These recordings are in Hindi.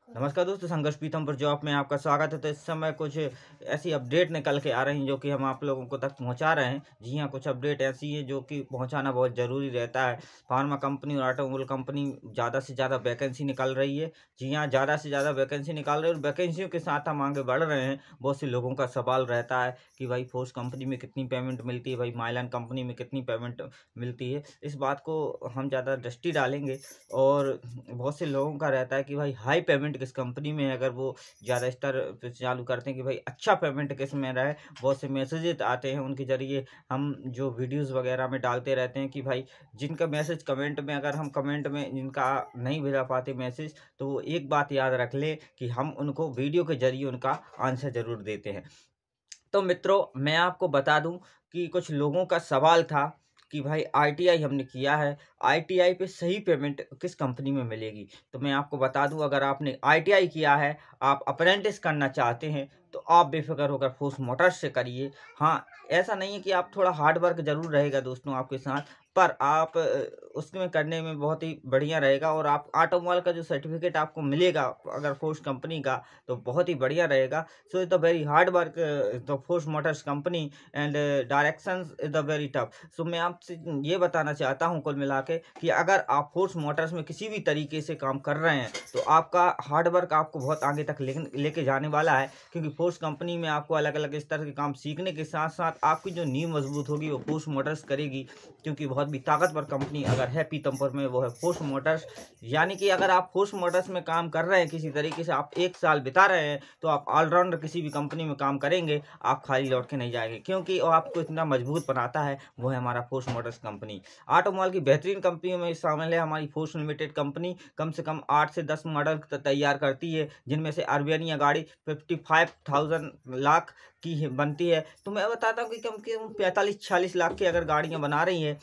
नमस्कार दोस्तों, संघर्ष पीथम पर जॉब में आपका स्वागत है। तो इस समय कुछ ऐसी अपडेट निकल के आ रही हैं जो कि हम आप लोगों को तक पहुंचा रहे हैं। जी हाँ, कुछ अपडेट ऐसी है जो कि पहुंचाना बहुत ज़रूरी रहता है। फार्मा कंपनी और ऑटोमोबाइल कंपनी ज़्यादा से ज़्यादा वैकेंसी निकाल रही है। जी हाँ, ज़्यादा से ज़्यादा वैकेंसी निकाल रही है और वैकेंसियों के साथ हम आगे बढ़ रहे हैं। बहुत से लोगों का सवाल रहता है कि भाई फोर्स कंपनी में कितनी पेमेंट मिलती है, भाई माइलन कंपनी में कितनी पेमेंट मिलती है। इस बात को हम ज़्यादा दृष्टि डालेंगे। और बहुत से लोगों का रहता है कि भाई हाई पेमेंट किस कंपनी में है, अगर वो ज़्यादा स्तर पे चालू करते हैं कि भाई अच्छा पेमेंट किस में रहा है। बहुत से मैसेजेस आते हैं, उनके ज़रिए हम जो वीडियोज़ वगैरह में डालते रहते हैं कि भाई जिनका मैसेज कमेंट में, अगर हम कमेंट में जिनका नहीं भेजा पाते मैसेज, तो वो एक बात याद रख लें कि हम उनको वीडियो के ज़रिए उनका आंसर ज़रूर देते हैं। तो मित्रों, मैं आपको बता दूं कि कुछ लोगों का सवाल था कि भाई आईटीआई हमने किया है, आईटीआई पे सही पेमेंट किस कंपनी में मिलेगी। तो मैं आपको बता दूं, अगर आपने आईटीआई किया है, आप अप्रेंटिस करना चाहते हैं, तो आप बेफिक्र होकर फोर्स मोटर्स से करिए। हाँ, ऐसा नहीं है कि आप थोड़ा हार्ड वर्क जरूर रहेगा दोस्तों आपके साथ, पर आप उसमें करने में बहुत ही बढ़िया रहेगा। और आप ऑटोमोबाइल का जो सर्टिफिकेट आपको मिलेगा अगर फोर्स कंपनी का, तो बहुत ही बढ़िया रहेगा। So is the very hard work the Force Motors company and directions is the very tough. So मैं आपसे ये बताना चाहता हूँ कुल मिला के कि अगर आप फोर्स मोटर्स में किसी भी तरीके से काम कर रहे हैं, तो आपका हार्ड वर्क आपको बहुत आगे तक लेके जाने वाला है। क्योंकि फोर्स कंपनी में आपको अलग अलग स्तर के काम सीखने के साथ साथ आपकी जो नींव मजबूत होगी वो फोर्स मोटर्स करेगी। क्योंकि बहुत भी ताकतवर कंपनी अगर है पीतमपुर में, वो है फोर्स मोटर्स। यानी कि अगर आप फोर्स मोटर्स में काम कर रहे हैं किसी तरीके से, आप 1 साल बिता रहे हैं, तो आप ऑलराउंडर किसी भी कंपनी में काम करेंगे, आप खाली लौट के नहीं जाएंगे। क्योंकि वो आपको इतना मजबूत बनाता है, वो है हमारा फोर्स मोटर्स कंपनी। ऑटोमोबाइल की बेहतरीन कंपनियों में शामिल है हमारी फोर्स लिमिटेड कंपनी। कम से कम 8 से 10 मॉडल तैयार करती है, जिनमें से अर्बेनिया गाड़ी 55,000 लाख की बनती है। तो मैं बताता हूँ कि कम से कम 45-46 लाख की अगर गाड़ियाँ बना रही हैं,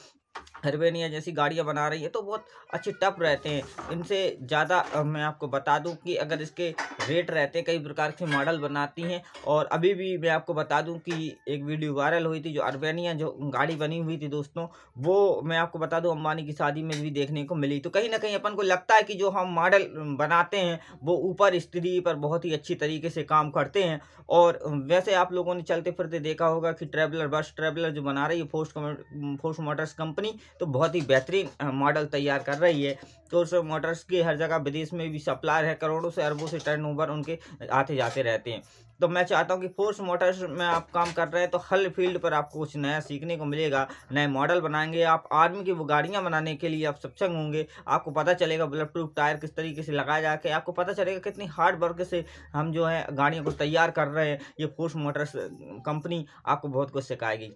हर्बेनिया जैसी गाड़ियाँ बना रही है, तो बहुत अच्छे टफ रहते हैं। इनसे ज़्यादा मैं आपको बता दूं कि अगर इसके रेट रहते हैं, कई प्रकार के मॉडल बनाती हैं। और अभी भी मैं आपको बता दूं कि एक वीडियो वायरल हुई थी, जो अर्बेनिया जो गाड़ी बनी हुई थी दोस्तों, वो मैं आपको बता दूं अंबानी की शादी में भी देखने को मिली। तो कहीं ना कहीं अपन को लगता है कि जो हम मॉडल बनाते हैं वो ऊपर स्त्री पर बहुत ही अच्छी तरीके से काम करते हैं। और वैसे आप लोगों ने चलते फिरते देखा होगा कि ट्रैवलर, बस ट्रैवलर जो बना रही है फोर्स मोटर्स कंपनी, तो बहुत ही बेहतरीन मॉडल तैयार कर रही है। तो उस मोटर्स की हर जगह विदेश में भी सप्लायर है, करोड़ों से अरबों से टर्नओवर उनके आते जाते रहते हैं। तो मैं चाहता हूं कि फोर्स मोटर्स में आप काम कर रहे हैं तो हर फील्ड पर आपको कुछ नया सीखने को मिलेगा। नए मॉडल बनाएंगे आप, आर्मी की वो गाड़ियां बनाने के लिए आप सक्षम होंगे। आपको पता चलेगा बुलेट प्रूफ टायर किस तरीके से लगाया जाके, आपको पता चलेगा कितनी हार्ड वर्क से हम जो है गाड़ियों को तैयार कर रहे हैं। ये फोर्स मोटर्स कंपनी आपको बहुत कुछ सिखाएगी।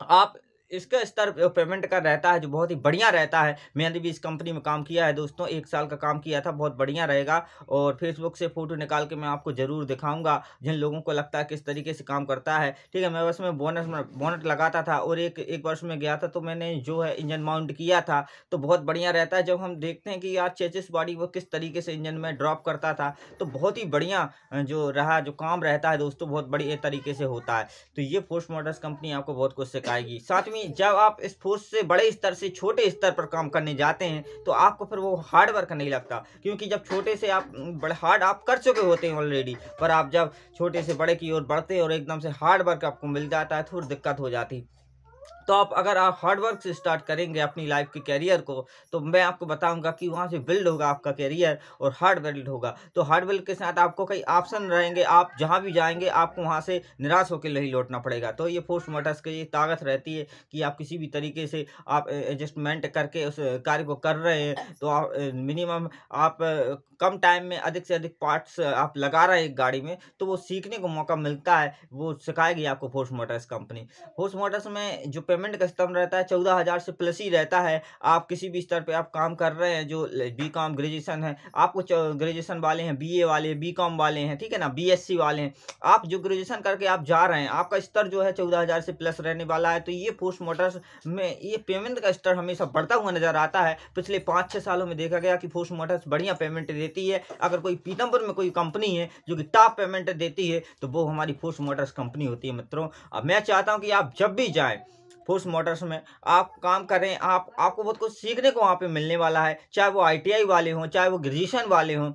आप इसका स्तर पेमेंट का रहता है जो बहुत ही बढ़िया रहता है। मैंने भी इस कंपनी में काम किया है दोस्तों, 1 साल का काम किया था, बहुत बढ़िया रहेगा। और फेसबुक से फोटो निकाल के मैं आपको जरूर दिखाऊंगा, जिन लोगों को लगता है किस तरीके से काम करता है। ठीक है, मैं बस में बोनट लगाता था और एक वर्ष में गया था, तो मैंने जो है इंजन माउंट किया था। तो बहुत बढ़िया रहता है जब हम देखते हैं कि यार चेचिस बॉडी वो किस तरीके से इंजन में ड्रॉप करता था। तो बहुत ही बढ़िया जो काम रहता है दोस्तों, बहुत बढ़िया तरीके से होता है। तो ये फोर्स मोटर्स कंपनी आपको बहुत कुछ सिखाएगी। साथ में जब आप इस फोर्स से बड़े स्तर से छोटे स्तर पर काम करने जाते हैं, तो आपको फिर वो हार्ड वर्क नहीं लगता। क्योंकि जब छोटे से आप बड़े हार्ड आप कर चुके होते हैं ऑलरेडी, पर आप जब छोटे से बड़े की ओर बढ़ते हैं और एकदम से हार्ड वर्क आपको मिल जाता है, थोड़ी दिक्कत हो जाती है। तो अगर आप हार्ड वर्क से स्टार्ट करेंगे अपनी लाइफ के कैरियर को, तो मैं आपको बताऊंगा कि वहां से बिल्ड होगा आपका कैरियर और हार्ड बिल्ड होगा। तो हार्ड बिल्ड के साथ आपको कई ऑप्शन रहेंगे, आप जहां भी जाएंगे आपको वहां से निराश होकर नहीं लौटना पड़ेगा। तो ये फोर्स मोटर्स की ये ताकत रहती है कि आप किसी भी तरीके से आप एडजस्टमेंट करके उस कार्य को कर रहे हैं, तो आप मिनिमम आप कम टाइम में अधिक से अधिक पार्ट्स आप लगा रहे हैं एक गाड़ी में, तो वो सीखने को मौका मिलता है। वो सिखाएगी आपको force Motors company. Force Motors में जो पेमेंट का स्तंभ रहता है 14,000 से प्लस ही रहता है। आप किसी भी स्तर पे आप काम कर रहे हैं, जो बीकॉम ग्रेजुएशन है, आपको ग्रेजुएशन वाले हैं, बीए वाले, बीकॉम वाले हैं, ठीक है ना, बीएससी वाले हैं, आप जो ग्रेजुएशन करके आप जा रहे हैं, आपका स्तर जो है 14,000 से प्लस रहने वाला है। तो ये फोर्स मोटर्स में ये पेमेंट का स्तर हमेशा बढ़ता हुआ नजर आता है। पिछले 5-6 सालों में देखा गया कि फोर्स मोटर्स बढ़िया पेमेंट देती है। अगर कोई पीतमपुर में कोई कंपनी है जो कि टॉप पेमेंट देती है, तो वो हमारी फोर्स मोटर्स कंपनी होती है मित्रों। अब मैं चाहता हूं कि आप जब भी जाएं फोर्स मोटर्स में आप काम करें, आपको बहुत कुछ सीखने को वहां पे मिलने वाला है। चाहे वो आईटीआई वाले हों, चाहे वो ग्रेजुएशन वाले हों,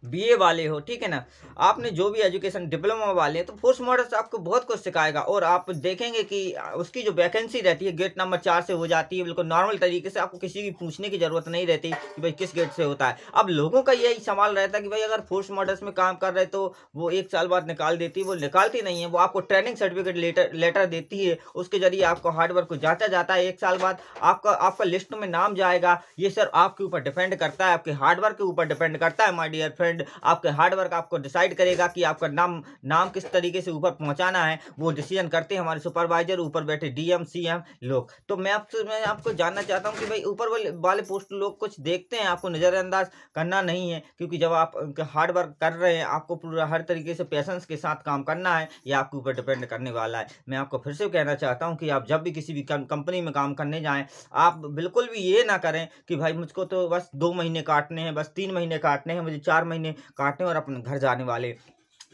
बीए वाले हो, ठीक है ना, आपने जो भी एजुकेशन डिप्लोमा वाले हैं, तो फोर्स मॉडल्स आपको बहुत कुछ सिखाएगा। और आप देखेंगे कि उसकी जो वैकेंसी रहती है गेट नंबर 4 से हो जाती है, बिल्कुल नॉर्मल तरीके से, आपको किसी की पूछने की जरूरत नहीं रहती कि भाई किस गेट से होता है। अब लोगों का यही सवाल रहता है कि भाई अगर फोर्स मॉडल्स में काम कर रहे तो वो 1 साल बाद निकाल देती है, वो निकालती नहीं है, वो आपको ट्रेनिंग सर्टिफिकेट लेटर देती है, उसके जरिए आपको हार्डवर्क को जांचा जाता है। 1 साल बाद आपका आपका लिस्ट में नाम जाएगा। ये सर आपके ऊपर डिपेंड करता है, आपके हार्डवर्क के ऊपर डिपेंड करता है माय डियर फ्रेंड। आपके हार्डवर्क आपको डिसाइड करेगा कि आपका नाम किस तरीके से ऊपर पहुंचाना है। वो डिसीजन करते हैं हमारे सुपरवाइजर, ऊपर बैठे डीएम सीएम लोग। तो मैं आपको जानना चाहता हूँ कि भाई ऊपर वाले पोस्ट लोग कुछ देखते हैं, आपको नजरअंदाज करना नहीं है, क्योंकि जब आप हार्ड वर्क कर रहे हैं, आपको पूरा हर तरीके से पेशेंस के साथ काम करना है, ये आपके ऊपर डिपेंड करने वाला है। मैं आपको फिर से कहना चाहता हूँ कि आप जब भी किसी भी कंपनी में काम करने जाएं, आप बिल्कुल भी ये ना करें कि भाई मुझको तो बस 2 महीने काटने हैं, बस 3 महीने काटने हैं, मुझे 4 महीने काटने और अपने घर जाने वाले।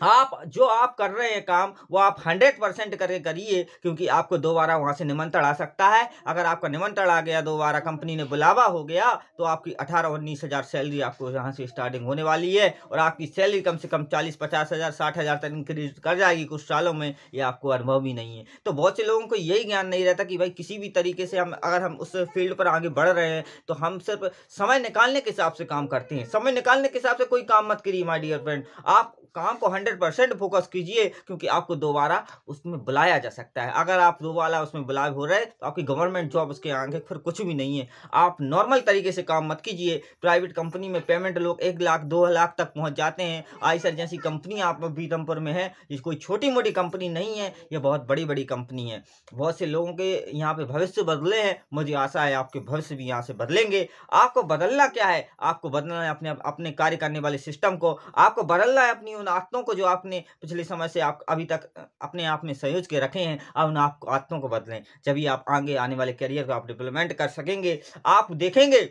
आप जो आप कर रहे हैं काम, वो आप 100% करके करिए, क्योंकि आपको दोबारा वहां से निमंत्रण आ सकता है। अगर आपका निमंत्रण आ गया, दोबारा कंपनी ने बुलावा हो गया, तो आपकी 18-19 हज़ार सैलरी आपको यहाँ से स्टार्टिंग होने वाली है, और आपकी सैलरी कम से कम 40-50 हज़ार 60 हज़ार तक इंक्रीज कर जाएगी कुछ सालों में। ये आपको अनुभव भी नहीं है। तो बहुत से लोगों को यही ज्ञान नहीं रहता कि भाई किसी भी तरीके से अगर हम उस फील्ड पर आगे बढ़ रहे हैं, तो हम सिर्फ समय निकालने के हिसाब से काम करते हैं। समय निकालने के हिसाब से कोई काम मत करिए माय डियर फ्रेंड। आप काम को 100% फोकस कीजिए, क्योंकि आपको दोबारा उसमें बुलाया जा सकता है। अगर आप दोबारा उसमें बुलाए हो रहे, तो आपकी गवर्नमेंट जॉब उसके आगे फिर कुछ भी नहीं है। आप नॉर्मल तरीके से काम मत कीजिए। प्राइवेट कंपनी में पेमेंट लोग 1 लाख 2 लाख तक पहुंच जाते हैं। आईसर जैसी कंपनी आप पीतमपुर में है, ये कोई छोटी मोटी कंपनी नहीं है, ये बहुत बड़ी बड़ी कंपनी है। बहुत से लोगों के यहाँ पे भविष्य बदले हैं, मुझे आशा है आपके भविष्य भी यहाँ से बदलेंगे। आपको बदलना क्या है? आपको बदलना है अपने कार्य करने वाले सिस्टम को। आपको बदलना है अपनी उन आदतों को जो आपने पिछले समय से आप अभी तक अपने आप में संयोज के रखे हैं। अब उन आदतों को बदलें, जब आप आगे आने वाले करियर को आप डेवलपमेंट कर सकेंगे। आप देखेंगे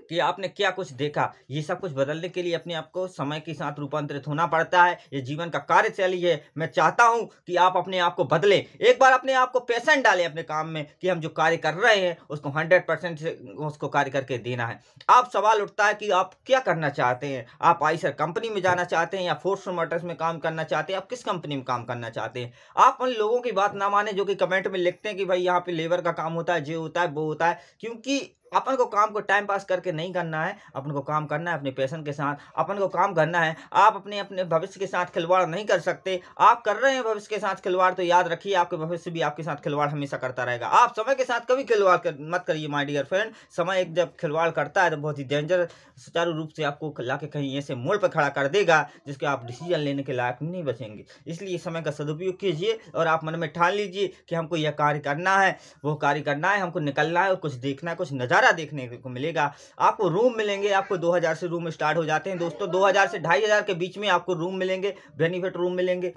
कि आपने क्या कुछ देखा। ये सब कुछ बदलने के लिए अपने आप को समय के साथ रूपांतरित होना पड़ता है। ये जीवन का कार्यशैली है। मैं चाहता हूं कि आप अपने आप को बदलें। एक बार अपने आप को पैशन डालें अपने काम में, कि हम जो कार्य कर रहे हैं उसको 100% से उसको कार्य करके देना है। आप सवाल उठता है कि आप क्या करना चाहते हैं। आप आईसर कंपनी में जाना चाहते हैं, या फोर्स मोटर्स में काम करना चाहते हैं? आप किस कंपनी में काम करना चाहते हैं? आप उन लोगों की बात ना माने जो कि कमेंट में लिखते हैं कि भाई यहाँ पे लेबर का काम होता है, ये होता है, वो होता है। क्योंकि अपन को काम को टाइम पास करके नहीं करना है, अपन को काम करना है अपने पैशन के साथ। अपन को काम करना है। आप अपने भविष्य के साथ खिलवाड़ नहीं कर सकते। आप कर रहे हैं भविष्य के साथ खिलवाड़, तो याद रखिए आपके भविष्य भी आपके साथ खिलवाड़ हमेशा करता रहेगा। आप समय के साथ कभी खिलवाड़ मत करिए माय डियर फ्रेंड। समय एक जब खिलवाड़ करता है तो बहुत ही डेंजर, सुचारू रूप से आपको लाके कहीं ऐसे मोड़ पर खड़ा कर देगा जिसके आप डिसीजन लेने के लायक नहीं बचेंगे। इसलिए समय का सदुपयोग कीजिए, और आप मन में ठान लीजिए कि हमको यह कार्य करना है, वो कार्य करना है, हमको निकलना है और कुछ देखना है, कुछ नजारा देखने को मिलेगा। आपको रूम मिलेंगे। आपको 2000 से रूम स्टार्ट हो जाते हैं दोस्तों। 2000 से 2500 के बीच में आपको रूम मिलेंगे, बेनिफिट रूम मिलेंगे।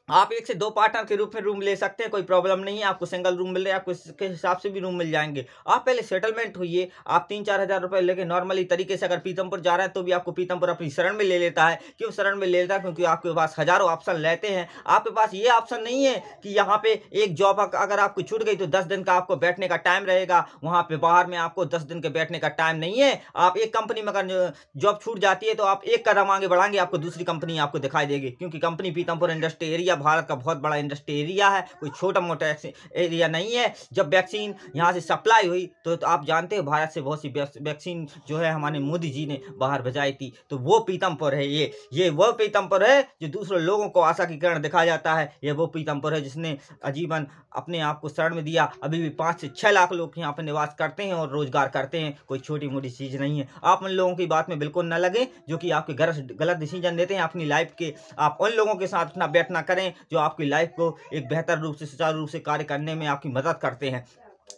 आप 1 से 2 पार्टनर के रूप में रूम ले सकते हैं, कोई प्रॉब्लम नहीं है। आपको सिंगल रूम मिल रहे हैं, आपको इसके हिसाब से भी रूम मिल जाएंगे। आप पहले सेटलमेंट होइए। आप 3-4 हज़ार रुपए लेके नॉर्मली तरीके से अगर पीतमपुर जा रहे हैं, तो भी आपको पीतमपुर अपनी शरण में ले लेता है। क्यों शरण में ले लेता है? क्योंकि आपके पास हजारों ऑप्शन रहते हैं। आपके पास ये ऑप्शन नहीं है कि यहाँ पे एक जॉब अगर आपको छूट गई तो 10 दिन का आपको बैठने का टाइम रहेगा। वहां पे बाहर में आपको 10 दिन के बैठने का टाइम नहीं है। आप एक कंपनी में अगर जॉब छूट जाती है, तो आप एक कदम आगे बढ़ाएंगे, आपको दूसरी कंपनी आपको दिखाई देगी। क्योंकि company Pithampur industry area Bharat का बहुत बड़ा इंडस्ट्री एरिया है, कोई छोटा मोटा एरिया नहीं है। जब वैक्सीन यहाँ से सप्लाई हुई, तो आप जानते हैं भारत से बहुत सी वैक्सीन जो है हमारे मोदी जी ने बाहर भेजाई थी, तो वो पीतमपुर है। ये वो पीतमपुर है जो दूसरे लोगों को आशा की किरण दिखाया जाता है। ये वो पीतमपुर है जिसने आजीवन अपने आप को शरण में दिया। अभी भी 5 से 6 लाख लोग यहाँ पर निवास करते हैं और रोजगार करते हैं। कोई छोटी मोटी चीज नहीं है। आप उन लोगों की बात में बिल्कुल न लगे जो कि आपके गलत डिसीजन देते हैं अपनी लाइफ के। आप उन लोगों के साथ अपना बैठना करें जो आपकी लाइफ को एक बेहतर रूप से, सुचारू रूप से कार्य करने में आपकी मदद करते हैं।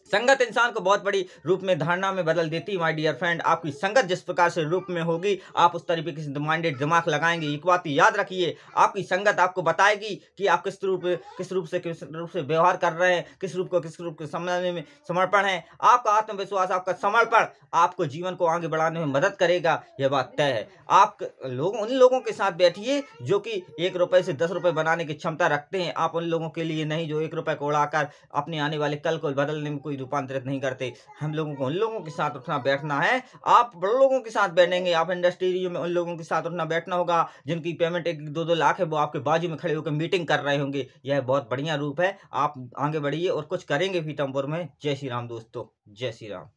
संगत इंसान को बहुत बड़ी रूप में धारणा में बदल देती है माय डियर फ्रेंड। आपकी संगत जिस प्रकार से रूप में होगी, आप उस तरीके से माइंडेड दिमाग लगाएंगे। एक बात याद रखिए, आपकी संगत आपको बताएगी कि आप किस रूप से व्यवहार कर रहे हैं, किस रूप को समझने में समर्पण है। आपका आत्मविश्वास, आपका समर्पण आपको जीवन को आगे बढ़ाने में मदद करेगा, यह बात तय है। आप उन लोगों के साथ बैठिए जो कि 1 रुपए से 10 रुपए बनाने की क्षमता रखते हैं। आप उन लोगों के लिए नहीं जो 1 रुपए को उड़ाकर अपने आने वाले कल को बदलने कोई रूपांतरित नहीं करते। हम लोगों को उन लोगों के साथ उठना बैठना है। आप बड़े लोगों के साथ बैठेंगे, आप इंडस्ट्री में उन लोगों के साथ उठना बैठना होगा जिनकी पेमेंट 1-2 लाख है, वो आपके बाजू में खड़े होकर मीटिंग कर रहे होंगे। यह बहुत बढ़िया रूप है। आप आगे बढ़िए और कुछ करेंगे पीतमपुर में। जय श्री राम दोस्तों, जय श्री राम।